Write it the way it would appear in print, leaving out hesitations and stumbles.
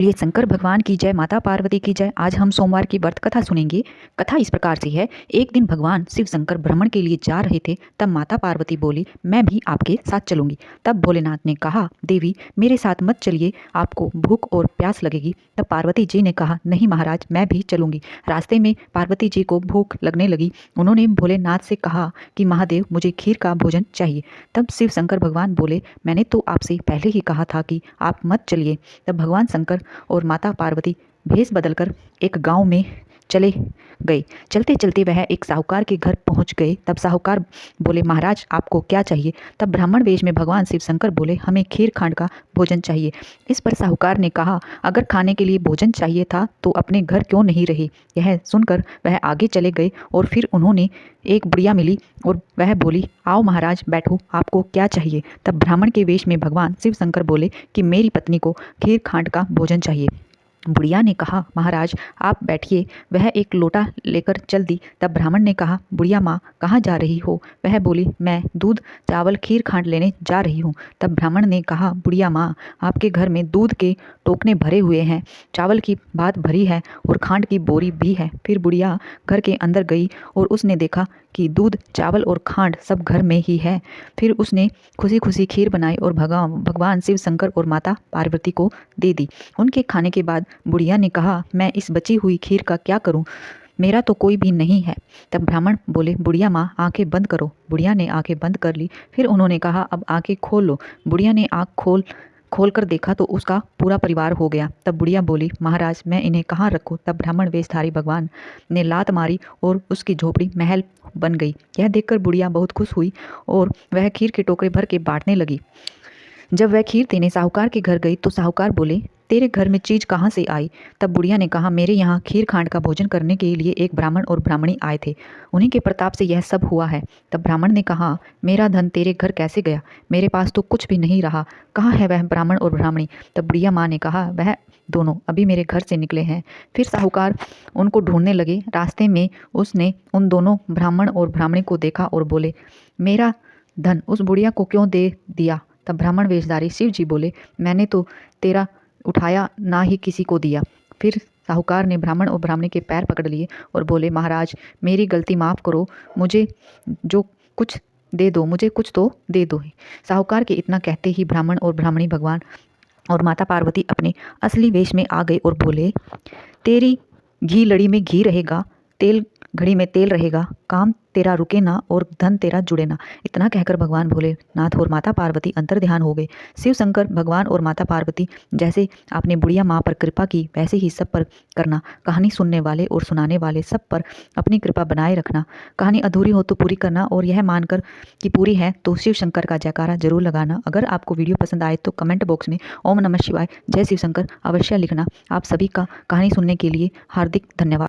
ये शंकर भगवान की जय, माता पार्वती की जय। आज हम सोमवार की व्रत कथा सुनेंगे। कथा इस प्रकार से है। एक दिन भगवान शिव शंकर भ्रमण के लिए जा रहे थे। तब माता पार्वती बोली, मैं भी आपके साथ चलूंगी। तब भोलेनाथ ने कहा, देवी मेरे साथ मत चलिए, आपको भूख और प्यास लगेगी। तब पार्वती जी ने कहा, नहीं महाराज, मैं भी चलूंगी। रास्ते में पार्वती जी को भूख लगने लगी। उन्होंने भोलेनाथ से कहा कि महादेव, मुझे खीर का भोजन चाहिए। तब शिव शंकर भगवान बोले, मैंने तो आपसे पहले ही कहा था कि आप मत चलिए। तब भगवान शंकर और माता पार्वती भेष बदलकर एक गांव में चले गए। चलते चलते वह एक साहूकार के घर पहुंच गए। तब साहूकार बोले, महाराज आपको क्या चाहिए? तब ब्राह्मण वेश में भगवान शिव शंकर बोले, हमें खीर खांड का भोजन चाहिए। इस पर साहूकार ने कहा, अगर खाने के लिए भोजन चाहिए था तो अपने घर क्यों नहीं रहे? यह सुनकर वह आगे चले गए और फिर उन्होंने एक बुढ़िया मिली और वह बोली, आओ महाराज बैठो, आपको क्या चाहिए? तब ब्राह्मण के वेश में भगवान शिव शंकर बोले कि मेरी पत्नी को खीर खांड का भोजन चाहिए। बुढ़िया ने कहा, महाराज आप बैठिए। वह एक लोटा लेकर चल दी। तब ब्राह्मण ने कहा, बुढ़िया माँ कहाँ जा रही हो? वह बोली, मैं दूध चावल खीर खांड लेने जा रही हूँ। तब ब्राह्मण ने कहा, बुढ़िया माँ, आपके घर में दूध के टोकने भरे हुए हैं, चावल की बात भरी है और खांड की बोरी भी है। फिर बुढ़िया घर के अंदर गई और उसने देखा कि दूध चावल और खांड सब घर में ही है। फिर उसने खुशी खुशी खीर बनाई और भगवान शिव शंकर और माता पार्वती को दे दी। उनके खाने के बाद बुढ़िया ने कहा, मैं इस बची हुई खीर का क्या करूं? मेरा तो कोई भी नहीं है। तब ब्राह्मण बोले, बुढ़िया माँ आंखें बंद करो। बुढ़िया ने आंखें बंद कर ली। फिर उन्होंने कहा, अब आंखें खोल लो। बुढ़िया ने आंख खोल कर देखा तो उसका पूरा परिवार हो गया। तब बुढ़िया बोली, महाराज मैं इन्हें कहाँ रखूँ? तब ब्राह्मण वेशधारी भगवान ने लात मारी और उसकी झोपड़ी महल बन गई। यह देखकर बुढ़िया बहुत खुश हुई और वह खीर के टोकरे भर के बांटने लगी। जब वह खीर देने साहूकार के घर गई तो साहूकार बोले, तेरे घर में चीज कहाँ से आई? तब बुढ़िया ने कहा, मेरे यहाँ खीर खांड का भोजन करने के लिए एक ब्राह्मण और ब्राह्मणी आए थे, उन्हीं के प्रताप से यह सब हुआ है। तब ब्राह्मण ने कहा, मेरा धन तेरे घर कैसे गया? मेरे पास तो कुछ भी नहीं रहा। कहाँ है वह ब्राह्मण और ब्राह्मणी? तब बुढ़िया माँ ने कहा, वह दोनों अभी मेरे घर से निकले हैं। फिर साहूकार उनको ढूंढने लगे। रास्ते में उसने उन दोनों ब्राह्मण और ब्राह्मणी को देखा और बोले, मेरा धन उस बुढ़िया को क्यों दे दिया? तब ब्राह्मण वेशधारी शिव जी बोले, मैंने तो तेरा उठाया, ना ही किसी को दिया। फिर साहूकार ने ब्राह्मण और ब्राह्मणी के पैर पकड़ लिए और बोले, महाराज मेरी गलती माफ़ करो, मुझे जो कुछ दे दो, मुझे कुछ तो दे दो। साहूकार के इतना कहते ही ब्राह्मण और ब्राह्मणी भगवान और माता पार्वती अपने असली वेश में आ गए और बोले, तेरी घी लड़ी में घी रहेगा, तेल घड़ी में तेल रहेगा, काम तेरा रुके ना और धन तेरा जुड़े ना। इतना कहकर भगवान भोलेनाथ और माता पार्वती अंतर ध्यान हो गए। शिव शंकर भगवान और माता पार्वती, जैसे आपने बुढ़िया माँ पर कृपा की वैसे ही सब पर करना। कहानी सुनने वाले और सुनाने वाले सब पर अपनी कृपा बनाए रखना। कहानी अधूरी हो तो पूरी करना और यह मानकर कि पूरी है तो शिव शंकर का जयकारा जरूर लगाना। अगर आपको वीडियो पसंद आए तो कमेंट बॉक्स में ओम नमः शिवाय, जय शिव शंकर अवश्य लिखना। आप सभी का कहानी सुनने के लिए हार्दिक धन्यवाद।